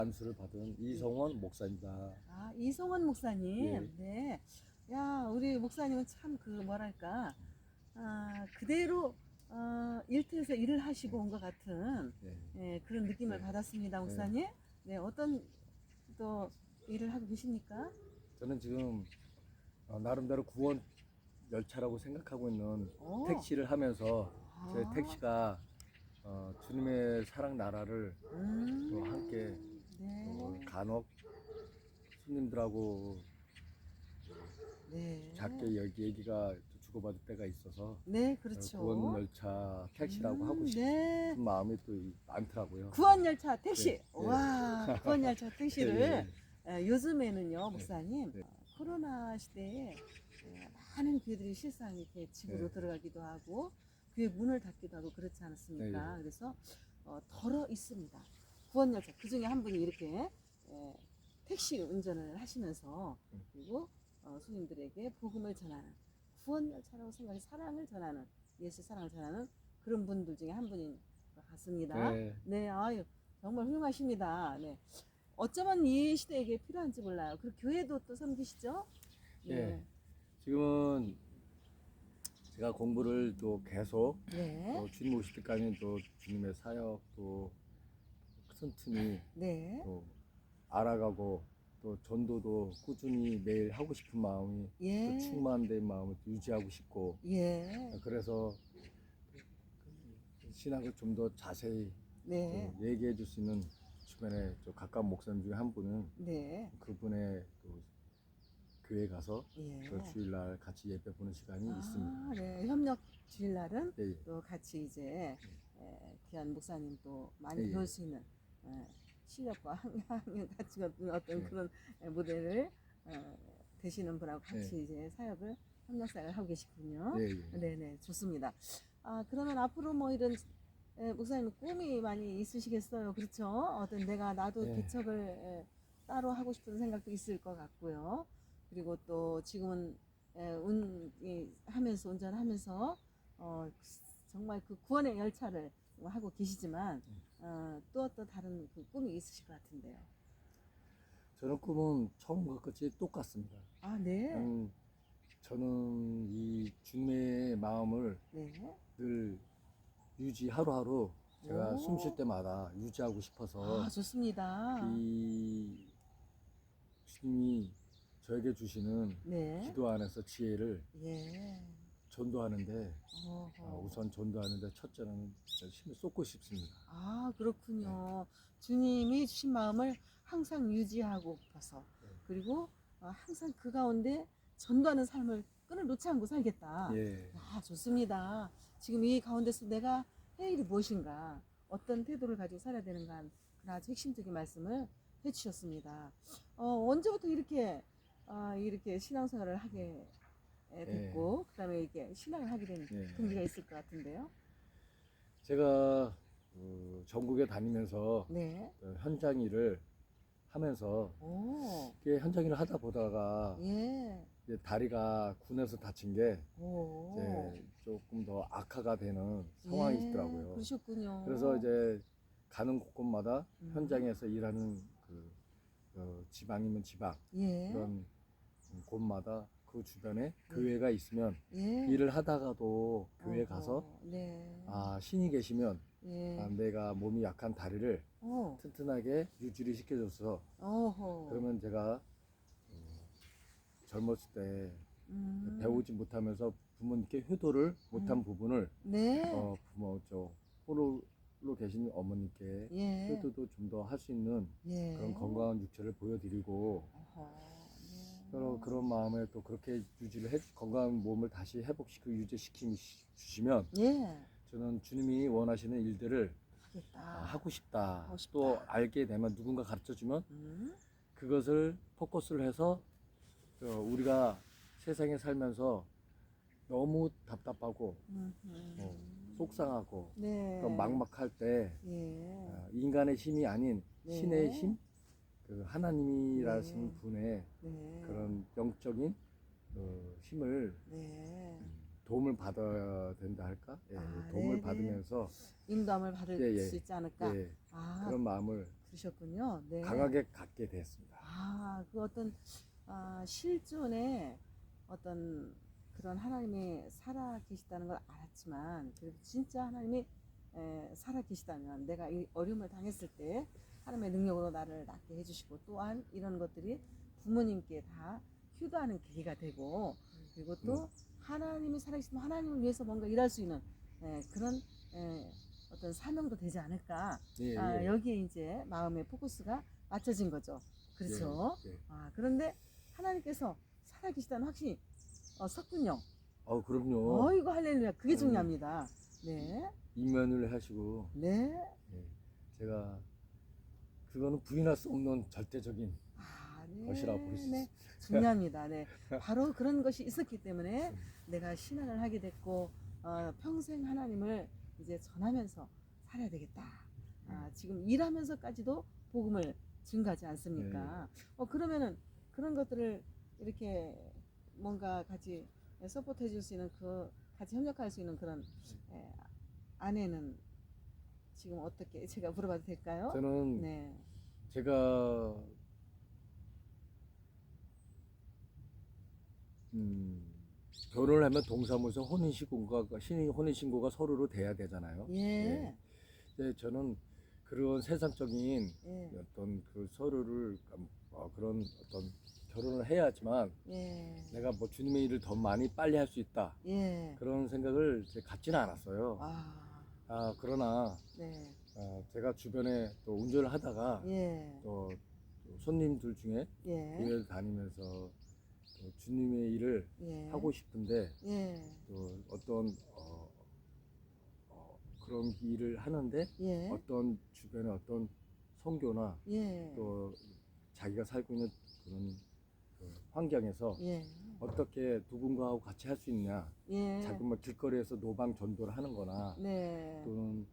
안수를 받은 이성원 목사입니다. 아, 이성원 목사님. 예. 네. 야, 우리 목사님은 참 그 뭐랄까, 그대로 일터에서 일을 하시고 온 것 같은 예. 예, 그런 느낌을 네. 받았습니다, 목사님. 네, 어떤 또 일을 하고 계십니까? 저는 지금 나름대로 구원 열차라고 생각하고 있는 오. 택시를 하면서 제 아. 택시가 주님의 사랑 나라를 또 함께 네. 간혹 손님들하고 네. 작게 얘기가 주고받을 때가 있어서 네, 그렇죠. 구원 열차 택시라고 하고 싶은 네. 마음이 또 많더라고요. 구원열차 택시. 네. 와, 구원열차 택시를 예, 요즘에는요, 목사님, 네. 코로나 시대에 많은 교회들이 실상 이렇게 집으로 네. 들어가기도 하고 교회 문을 닫기도 하고 그렇지 않았습니까? 네. 그래서 덜어 있습니다. 구원열차 그 중에 한 분이 이렇게 택시 운전을 하시면서 그리고 손님들에게 복음을 전하는 구원열차라고 생각해 사랑을 전하는 예수 사랑을 전하는 그런 분들 중에 한 분인 것 같습니다. 네. 네, 아유 정말 훌륭하십니다. 네. 어쩌면 이 시대에게 필요한지 몰라요. 그리고 교회도 또 섬기시죠? 네. 예. 지금은 제가 공부를 또 계속 네. 또 주님 오실 때까지 또 주님의 사역 또 틈틈이 네. 또 알아가고 또 전도도 꾸준히 매일 하고 싶은 마음이 또 예. 충만된 마음을 또 유지하고 싶고 예. 그래서 신학을 좀 더 자세히 네. 또 얘기해 줄 수 있는 주변에 좀 가까운 목사님 중에 한 분은 네. 그분의 또 교회 가서 예. 그 주일날 같이 예배 보는 시간이 있습니다. 네. 협력 주일날은 예, 예. 또 같이 이제 귀한 목사님 또 많이 예, 예. 배울 수 있는 실력과 학년 가치가 어떤 예. 그런 무대를 되시는 분하고 같이 예. 이제 사역을 협력 사역을 하고 계시군요. 예, 예. 네네, 좋습니다. 그러면 앞으로 뭐 이런 목사님 꿈이 많이 있으시겠어요, 그렇죠? 어떤 나도 예. 개척을 따로 하고 싶은 생각도 있을 것 같고요. 그리고 또 지금은 운전하면서 정말 그 구원의 열차를 하고 계시지만 또 어떤 다른 그 꿈이 있으실 것 같은데요. 저는 꿈은 처음과 끝이 똑같습니다. 아, 네. 저는 이 주님의 마음을 네. 늘 유지 하루하루 제가 오. 숨 쉴 때마다 유지하고 싶어서 좋습니다. 이 주님이 저에게 주시는 네. 기도 안에서 지혜를 예. 전도하는데 어허. 우선 전도하는데 첫째는 힘을 쏟고 싶습니다. 그렇군요. 주님이 주신 마음을 항상 유지하고 싶어서 그리고 항상 그 가운데 전도하는 삶을 끈을 놓지 않고 살겠다. 예. 좋습니다. 지금 이 가운데서 내가 할 일이 무엇인가, 어떤 태도를 가지고 살아야 되는가 하는 그런 아주 핵심적인 말씀을 해주셨습니다. 언제부터 이렇게 신앙생활을 하게 됐고, 그다음에 이렇게 신앙을 하게 된 예. 동기가 있을 것 같은데요. 제가 전국에 다니면서 네. 현장 일을 하면서 오. 이게 현장 일을 하다 보다가 예. 이제 다리가 군에서 다친 게 오. 이제 조금 더 악화가 되는 상황이 예, 있더라고요. 그러셨군요. 그래서 이제 가는 곳곳마다 현장에서 음. 일하는 지방이면 지방 예. 그런 곳마다 그 주변에 교회가 있으면 예. 일을 하다가도 교회 가서 네. 신이 계시면 예. 내가 몸이 약한 다리를 오. 튼튼하게 유지를 시켜줘서 어허. 그러면 제가 젊었을 때 배우지 못하면서 부모님께 효도를 못한 부분을 네. 홀로 계신 어머니께 예. 효도도 좀 더 할 수 있는 예. 그런 건강한 육체를 보여드리고 그런 마음에 또 그렇게 유지를 건강한 몸을 다시 회복시키고 유지시켜 주시면 예. 저는 주님이 원하시는 일들을 하겠다. 하고 싶다. 하고 싶다. 또 알게 되면 누군가 가르쳐주면 음. 그것을 포커스를 해서 우리가 세상에 살면서 너무 답답하고 속상하고 네. 그런 막막할 때 예. 인간의 힘이 아닌 네. 신의 힘, 그 하나님이라신 네. 분의 네. 그런 영적인 힘을 네. 도움을 받아야 된다 할까? 도움을 네네. 받으면서 인도함을 받을 예, 예. 수 있지 않을까? 그런 마음을 그러셨군요. 네. 강하게 갖게 됐습니다. 그 어떤 실존의 어떤 그런 하나님이 살아 계시다는 걸 알았지만 그래도 진짜 하나님이 살아 계시다면 내가 이 어려움을 당했을 때 하나님의 능력으로 나를 낫게 해주시고 또한 이런 것들이 부모님께 다 효도하는 계기가 되고 그리고 또 하나님이 살아계시면 하나님을 위해서 뭔가 일할 수 있는 그런 어떤 사명도 되지 않을까. 예, 예. 여기에 이제 마음의 포커스가 맞춰진 거죠. 그렇죠. 예, 예. 그런데 하나님께서 살아계시다는 확신이 섰군요. 그럼요. 어이구 할렐루야. 그게 중요합니다. 네. 임면을 하시고 네. 예, 제가 그거는 부인할 수 없는 절대적인 네. 것이라고 볼 수 네. 있습니다. 중요합니다. 네. 바로 그런 것이 있었기 때문에 내가 신앙을 하게 됐고 평생 하나님을 이제 전하면서 살아야 되겠다. 지금 일하면서까지도 복음을 증가하지 않습니까? 그러면은 그런 것들을 이렇게 뭔가 같이 서포트 해줄 수 있는 같이 협력할 수 있는 그런 아내는 지금 어떻게 제가 물어봐도 될까요? 저는 네. 제가 결혼을 하면 동사무소 혼인신고가 서로로 돼야 되잖아요. 예. 근데 저는 그런 세상적인 예. 어떤 그 서로를 그런 어떤 결혼을 해야지만 예. 내가 뭐 주님의 일을 더 많이 빨리 할 수 있다. 예. 그런 생각을 갖지는 않았어요. 그러나 네. 제가 주변에 또 운전을 하다가 예. 또 손님들 중에 예. 교회를 다니면서 또 주님의 일을 예. 하고 싶은데 예. 또 어떤 그런 일을 하는데 예. 어떤 주변에 어떤 선교나 예. 또 자기가 살고 있는 그런 그 환경에서 예. 어떻게 누군가하고 같이 할 수 있냐. 예. 자꾸 뭐 길거리에서 노방 전도를 하는 거나 네. 또는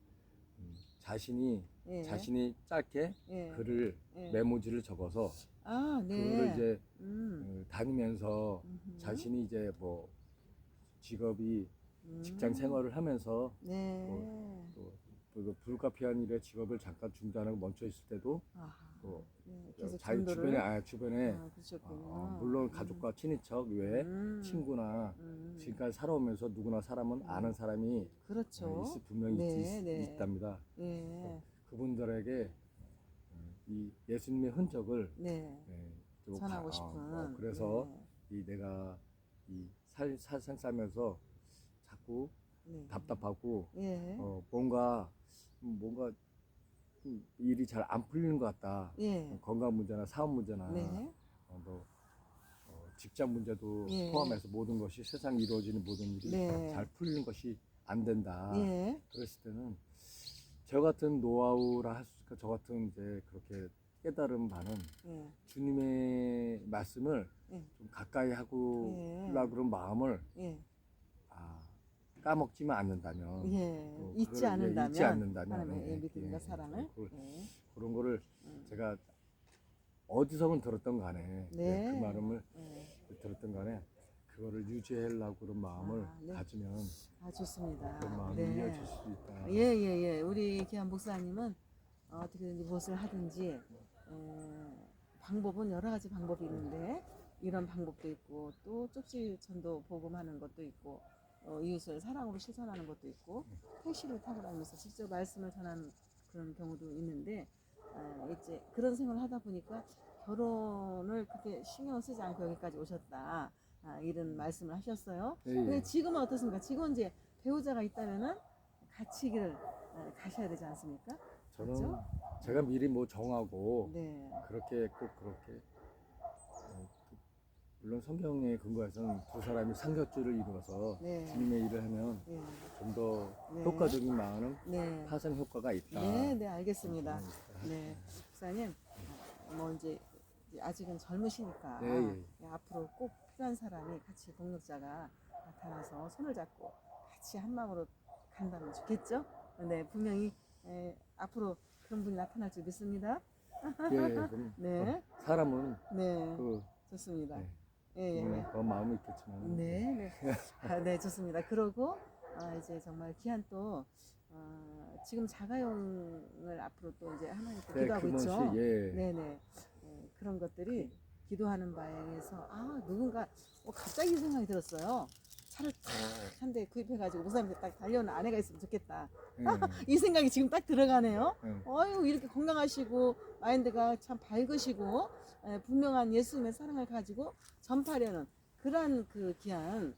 자신이 예. 짧게 예. 글을 예. 메모지를 적어서 네. 그거를 이제 음. 다니면서 음흠. 자신이 이제 뭐 직업이 직장 생활을 하면서 네. 또 불가피한 일에 직업을 잠깐 중단하고 멈춰 있을 때도 또 네. 계속 자기 전도를. 주변에 그러셨군요. 물론 가족과 친인척 외에 친구나 지금까지 살아오면서 누구나 사람은 아는 사람이 그렇죠. 분명히 네. 있답니다. 예. 그분들에게 이 예수님의 흔적을 네. 좀 전하고 싶은. 그래서 내가 이 살생 살면서 자꾸 네. 답답하고 예. 뭔가 일이 잘 안 풀리는 것 같다. 예. 건강 문제나 사업 문제나 네. 직장 문제도 예. 포함해서 모든 것이 세상 이루어지는 모든 일이 네. 잘 풀리는 것이 안 된다. 예. 그랬을 때는 저 같은 노하우라 할 수 있을까? 저 같은 이제 그렇게 깨달음 많은 예. 주님의 말씀을 예. 좀 가까이 하고 예. 하려고 그런 마음을 예. 까먹지만 않는다면 잊지 않는다면 하나님의 예, 믿음과 사랑을 그런 거를 제가 어디서건 들었던 간에 네. 그 말음을 들었던 간에 그거를 유지하려고 그런 마음을 네. 가지면 좋습니다. 그런 마음이 네. 이어질 수 있다. 예. 우리 기한 목사님은 어떻게든지 무엇을 하든지 방법은 여러 가지 방법이 있는데 이런 방법도 있고 또 쪽지 전도 복음하는 것도 있고 이웃을 사랑으로 실천하는 것도 있고 택시를 타고 다니면서 직접 말씀을 전하는 그런 경우도 있는데 이제 그런 생활을 하다 보니까 결혼을 그렇게 신경 쓰지 않고 여기까지 오셨다 이런 말씀을 하셨어요. 근데 지금은 어떻습니까? 지금 이제 배우자가 있다면은 같이 길을 가셔야 되지 않습니까? 저는 그렇죠? 제가 미리 뭐 정하고 네. 그렇게 꼭 그렇게 물론 성경에 근거해서는 두 사람이 상겹줄을 이루어서 네. 주님의 일을 하면 예. 좀 더 네. 효과적인 많은 네. 파생 효과가 있다. 네, 알겠습니다. 네, 목사님, 뭐 이제 아직은 젊으시니까 앞으로 꼭 필요한 사람이 같이 동력자가 나타나서 손을 잡고 같이 한 마음으로 간다면 좋겠죠? 네, 분명히 앞으로 그런 분이 나타날 줄 믿습니다. 그럼 네. 사람은 네, 그 좋습니다. 그런 마음이 있겠지만 네, 좋습니다. 그러고 이제 정말 귀한 또 지금 자가용을 앞으로 또 이제 하나님께 네, 기도하고 금원씨, 있죠. 예. 네네. 그런 것들이 기도하는 바에 의해서 누군가 갑자기 이 생각이 들었어요. 차를 탁 한 대 구입해가지고 목사님한테 딱 달려오는 아내가 있으면 좋겠다. 예. 이 생각이 지금 딱 들어가네요. 예. 어유 이렇게 건강하시고 마인드가 참 밝으시고 분명한 예수님의 사랑을 가지고 전파하려는 그러한 그 귀한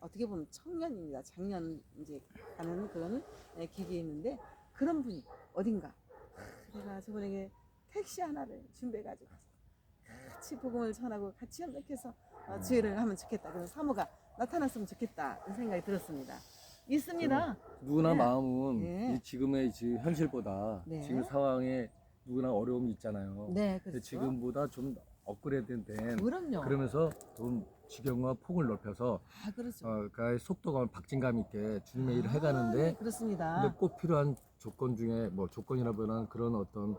어떻게 보면 청년입니다. 작년 이제 가는 그런 계기였는데 그런 분이 어딘가 제가 저분에게 택시 하나를 준비해가지고 같이 복음을 전하고 같이 협력해서 주의를 하면 좋겠다. 그런 사모가 나타났으면 좋겠다. 이런 생각이 들었습니다. 있습니다. 누구나 네. 마음은 네. 이 지금의 현실보다 네. 지금 상황에 누구나 어려움이 있잖아요. 네, 근데 그렇죠. 지금보다 좀 업그레이드된 그럼요. 그러면서 좀 지경과 폭을 넓혀서 그렇죠. 그러니까 속도감, 박진감 있게 주님의 일을 해가는데 네, 그렇습니다. 근데 꼭 필요한 조건 중에 뭐 조건이라보다는 그런 어떤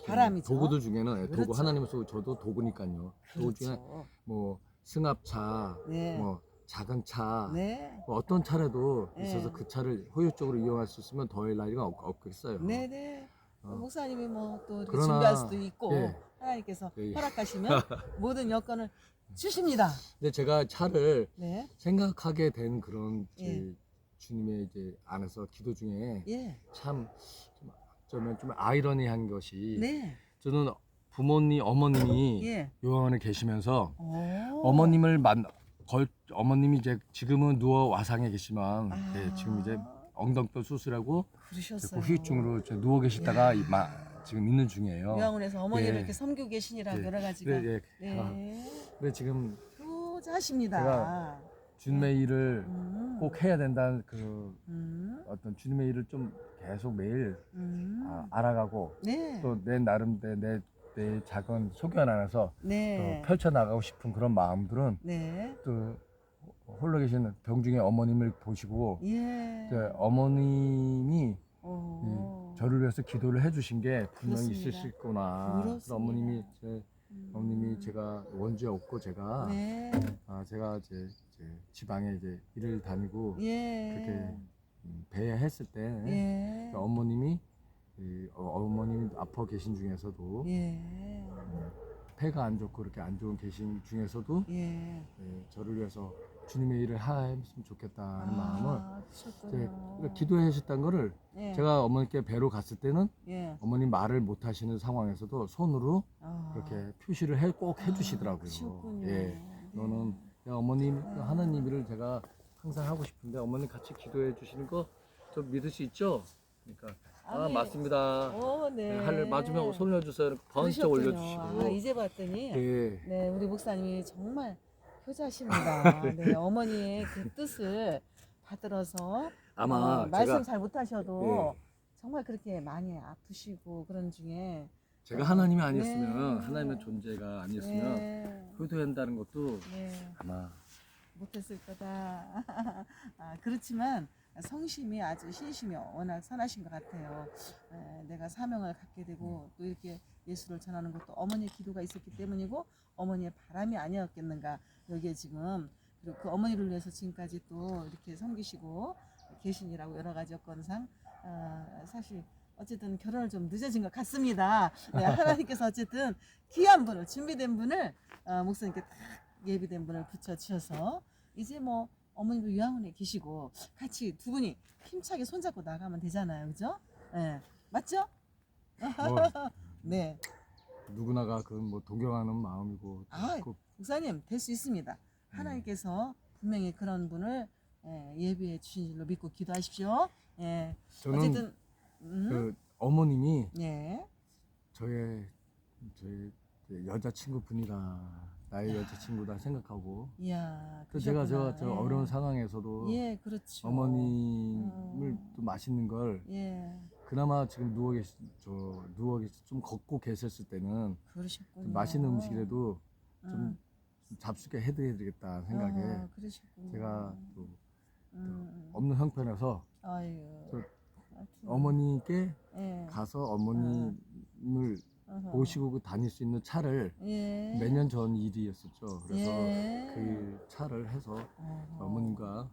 바람이죠. 도구들 중에는 도구 그렇죠. 하나님을 쓰고 저도 도구니까요. 도구 중에 그렇죠. 뭐 승합차, 네. 뭐 작은 차, 네. 뭐 어떤 차라도 네. 있어서 그 차를 효율적으로 이용할 수 있으면 더할 나위가 없겠어요. 네네. 어. 목사님이 뭐 또 이렇게 그러나, 준비할 수도 있고 예. 하나님께서 예. 허락하시면 모든 여건을 주십니다. 근데 제가 차를 네. 생각하게 된 그런 예. 주님의 이제 안에서 기도 중에 예. 참 좀 아이러니한 것이 네. 저는 어머님이 예. 요양원에 계시면서 오. 어머님이 이제 지금은 누워 와상에 계시지만 지금 이제 엉덩뼈 수술하고 그러셨어요. 후유증으로 이제 누워 계시다가 지금 있는 중이에요. 요양원에서 어머니를 예. 이렇게 섬기고 계시니라 예. 여러 가지가. 네. 네. 근데 지금 효자십니다. 제가 주님의 일을 꼭 해야 된다는 그 어떤 주님의 일을 좀 계속 매일 알아가고 네. 또 내 나름 내 작은 소견 안에서 네. 또 펼쳐나가고 싶은 그런 마음들은 네. 또 홀로 계신 병중의 어머님을 보시고 예. 어머님이 저를 위해서 기도를 해주신 게 분명히 그렇습니다. 있으시구나. 그렇습니다. 어머님이 제가 원주에 없고 제가 네. 제가 이제 지방에 이제 일을 다니고 예. 그렇게 배회했을 때 예. 어머님이 어머님이 아파 계신 중에서도 예. 폐가 안 좋고 그렇게 안 좋은 계신 중에서도 예. 저를 위해서 주님의 일을 했으면 좋겠다는 마음을 그러셨군요. 기도해 주셨다는 거를 예. 제가 어머니께 뵈러 갔을 때는 예. 어머님 말을 못 하시는 상황에서도 손으로 이렇게 표시를 꼭 해주시더라고요. 그러셨군요. 예, 네. 너는 어머님 하나님 일을 제가 항상 하고 싶은데 어머님 같이 기도해 주시는 거 좀 믿을 수 있죠? 그러니까 아멘. 맞습니다. 네. 할 맞으면 손 올려주세요. 번쩍 올려주시고. 이제 봤더니 예. 네, 우리 목사님이 정말 효자십니다. 네, 어머니의 그 뜻을 받들어서 아마 말씀 제가 잘 못하셔도 정말 그렇게 많이 아프시고 그런 중에 하나님이 아니었으면 네. 하나님의 존재가 아니었으면 네, 효도한다는 것도 네, 아마 못했을 거다. 그렇지만 성심이 아주 신심이 워낙 선하신 것 같아요. 내가 사명을 갖게 되고 또 이렇게 예수를 전하는 것도 어머니의 기도가 있었기 때문이고 어머니의 바람이 아니었겠는가. 여기에 지금 그리고 그 어머니를 위해서 지금까지 또 이렇게 섬기시고 계시니라고 여러 가지 여건상 사실 어쨌든 결혼을 좀 늦어진 것 같습니다. 네, 하나님께서 어쨌든 귀한 분을 준비된 분을 목사님께 딱 예비된 분을 붙여주셔서 이제 뭐 어머님도 요양원에 계시고 같이 두 분이 힘차게 손잡고 나가면 되잖아요, 그죠? 네, 맞죠? 네. 누구나가 그 뭐 동경하는 마음이고 목사님 될 수 있습니다. 하나님께서 분명히 그런 분을 예비해 주신 줄로 믿고 기도하십시오. 예. 저는 어쨌든 그 어머님이 네. 저의 여자친구 분이다. 나의 여자친구다 생각하고 이야. 또 제가 저 그러셨구나. 어려운 상황에서도 예, 그렇죠. 어머님을 또 맛있는 걸 예. 그나마 지금 누워 계시 좀 걷고 계셨을 때는 그러셨군요. 좀 맛있는 음식이라도 좀 잡수게 해드려야겠다 생각에 그러셨군요. 제가 또 없는 형편에서 아유. 어머니께 예. 가서 어머님을 모시고 다닐 수 있는 차를 예. 몇 년 전 일이었었죠. 그래서 예. 그 차를 해서 어머님과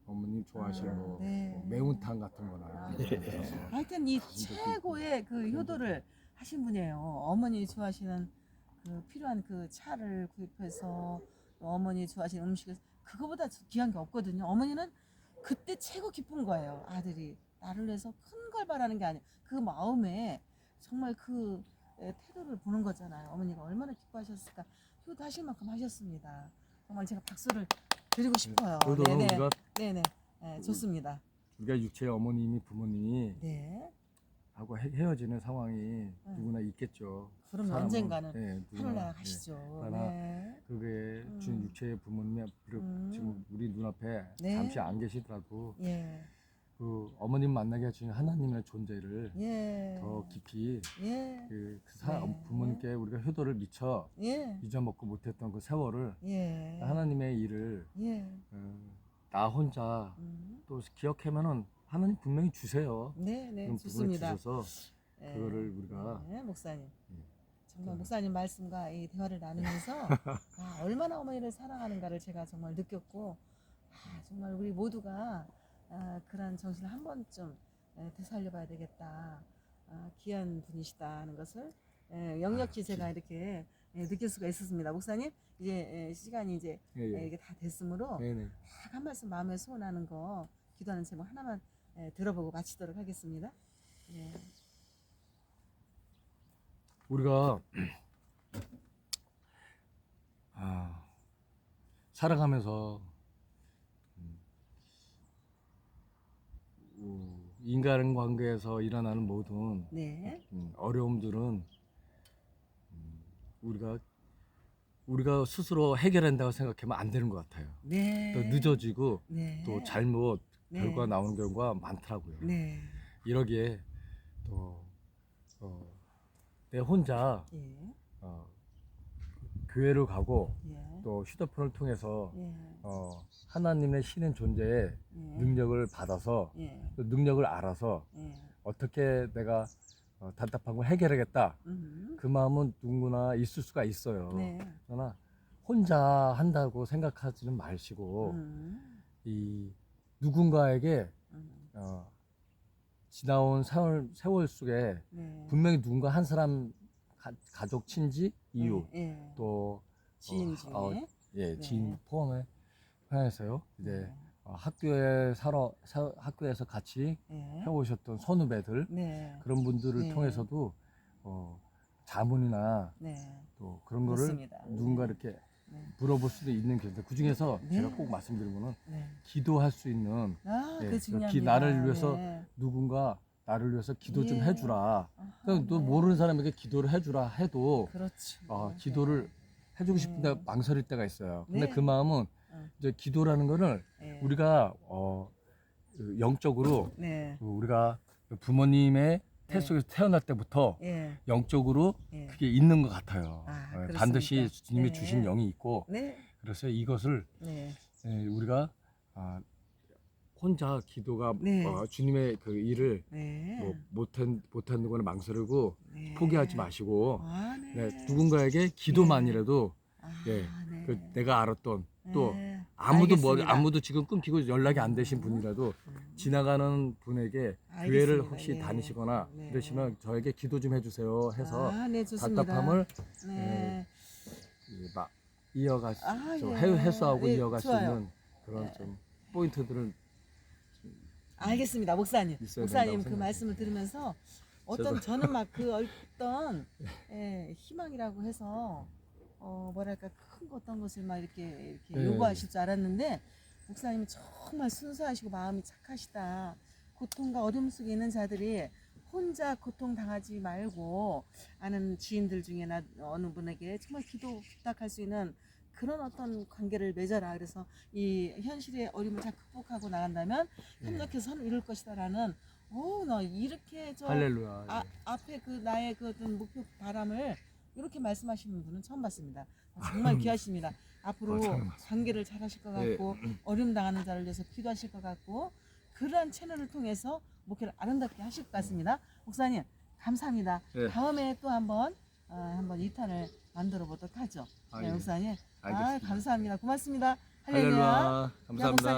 어머님 좋아하시는 뭐, 네. 뭐 매운탕 같은 거나 아, 이렇게 네. 만들어서 하여튼 이 최고의 그 효도를 하신 분이에요. 어머니 좋아하시는 그 필요한 그 차를 구입해서 또 어머니 좋아하시는 음식을 그거보다 귀한 게 없거든요. 어머니는 그때 최고 기쁜 거예요. 아들이 나를 위해서 큰 걸 바라는 게 아니에요. 그 마음에 정말 그 태도를 보는 거잖아요. 어머니가 얼마나 기뻐하셨을까. 효도하실 만큼 하셨습니다. 정말 제가 박수를 드리고 싶어요. 효도는 네네. 우리가 네네. 네, 좋습니다. 우리가 육체의 어머님이 부모님이 네. 하고 헤어지는 상황이 누구나 있겠죠. 그럼 사람은, 언젠가는 네, 누구나, 하늘나라 네. 가시죠. 그러나 네. 그게 주님 육체의 부모님이 지금 우리 눈앞에 네. 잠시 안 계시더라도 예. 그 어머님 만나게 해주신 하나님의 존재를 예. 더 깊이 예. 그 네. 부모님께 우리가 효도를 미처 예. 잊어먹고 못했던 그 세월을 예. 하나님의 일을 예. 나 혼자 또 기억하면은 하나님 분명히 주세요. 네, 네, 그런 부분을 좋습니다. 주셔서 예. 그거를 우리가 네, 목사님. 예. 정말 목사님 말씀과 이 대화를 나누면서 아, 얼마나 어머니를 사랑하는가를 제가 정말 느꼈고 아, 정말 우리 모두가 그런 정신을 한 번쯤 되살려봐야 되겠다. 귀한 분이시다는 것을 역력히 제가 이렇게 느낄 수가 있었습니다. 목사님 이제 시간이 이제 예. 이게 다 됐으므로 네네. 딱 한 말씀 마음에 소원하는 거 기도하는 제목 하나만 들어보고 마치도록 하겠습니다. 예. 우리가 살아가면서 인간 관계에서 일어나는 모든 네. 어려움들은 우리가 스스로 해결한다고 생각하면 안 되는 것 같아요. 네. 또 늦어지고 네. 또 잘못 네. 결과 나오는 경우가 많더라고요. 네. 이러기에 또 내 혼자 예. 교회를 가고 예. 또 휴대폰을 통해서 예. 하나님의 신의 존재의 예. 능력을 받아서 예. 또 능력을 알아서 예. 어떻게 내가 답답한 걸 해결하겠다 그 마음은 누구나 있을 수가 있어요. 네. 그러나 혼자 한다고 생각하지는 마시고 이 누군가에게 지나온 세월 속에 네. 분명히 누군가 한 사람 가족 친지 이웃 예. 또 지인 중에 네. 지인 포함해 해서요. 이제 학교에서 같이 예. 해오셨던 선후배들 네. 그런 분들을 네. 통해서도 자문이나 네. 또 그런 거를 그렇습니다. 누군가 네. 이렇게 네. 물어볼 수도 있는 게 그 중에서 네. 제가 꼭 말씀드린 거는 네. 기도할 수 있는 그 중요합니다. 나를 위해서 네. 누군가 나를 위해서 기도 좀 예. 해주라. 아하, 그러니까 또 네. 모르는 사람에게 기도를 해주라 해도 그렇죠. 기도를 해주고 싶은데 네. 망설일 때가 있어요. 근데 네. 그 마음은 이제 기도라는 거를 네. 우리가 그 영적으로 네. 우리가 부모님의 태 속에서 태어날 때부터 예. 영적으로 예. 그게 있는 것 같아요. 그렇습니까? 반드시 주님이 네. 주신 영이 있고 네. 그래서 이것을 네. 우리가 혼자 기도가 네. 주님의 그 일을 네. 뭐 못하는 거는 망설이고 네. 포기하지 마시고 네. 누군가에게 기도만이라도 네. 그 내가 알았던 또 네. 아무도 알겠습니다. 지금 끊기고 연락이 안 되신 분이라도 지나가는 분에게 교회를 알겠습니다. 혹시 예. 다니시거나 네. 그러시면 저에게 기도 좀 해주세요 해서 네, 좋습니다. 답답함을 네. 이어갈 예. 해소하고 예, 이어갈 좋아요. 수 있는 그런 좀 포인트들을 알겠습니다, 목사님. 있어야 목사님 된다고 그 생각해요. 말씀을 들으면서 저는 막 그 어떤 희망이라고 해서 뭐랄까 큰 어떤 것을 막 이렇게 네. 요구하실 줄 알았는데 목사님이 정말 순수하시고 마음이 착하시다. 고통과 어려움 속에 있는 자들이 혼자 고통 당하지 말고 아는 지인들 중에나 어느 분에게 정말 기도 부탁할 수 있는 그런 어떤 관계를 맺어라. 그래서 이 현실의 어려움을 잘 극복하고 나간다면 협력해서 선을 이룰 것이다라는 나 이렇게 할렐루야. 앞에 그 나의 그 어떤 목표 바람을 이렇게 말씀하시는 분은 처음 봤습니다. 정말 귀하십니다. 앞으로 관계를 잘 하실 것 같고 어려움 당하는 자를 위해서 기도하실 것 같고 그러한 채널을 통해서 목회를 아름답게 하실 것 같습니다. 목사님 감사합니다. 네. 다음에 또 한번 2탄을 만들어 보도록 하죠. 네, 예. 목사님. 알겠습니다. 감사합니다. 고맙습니다. 할렐루야. 야, 감사합니다. 목사님.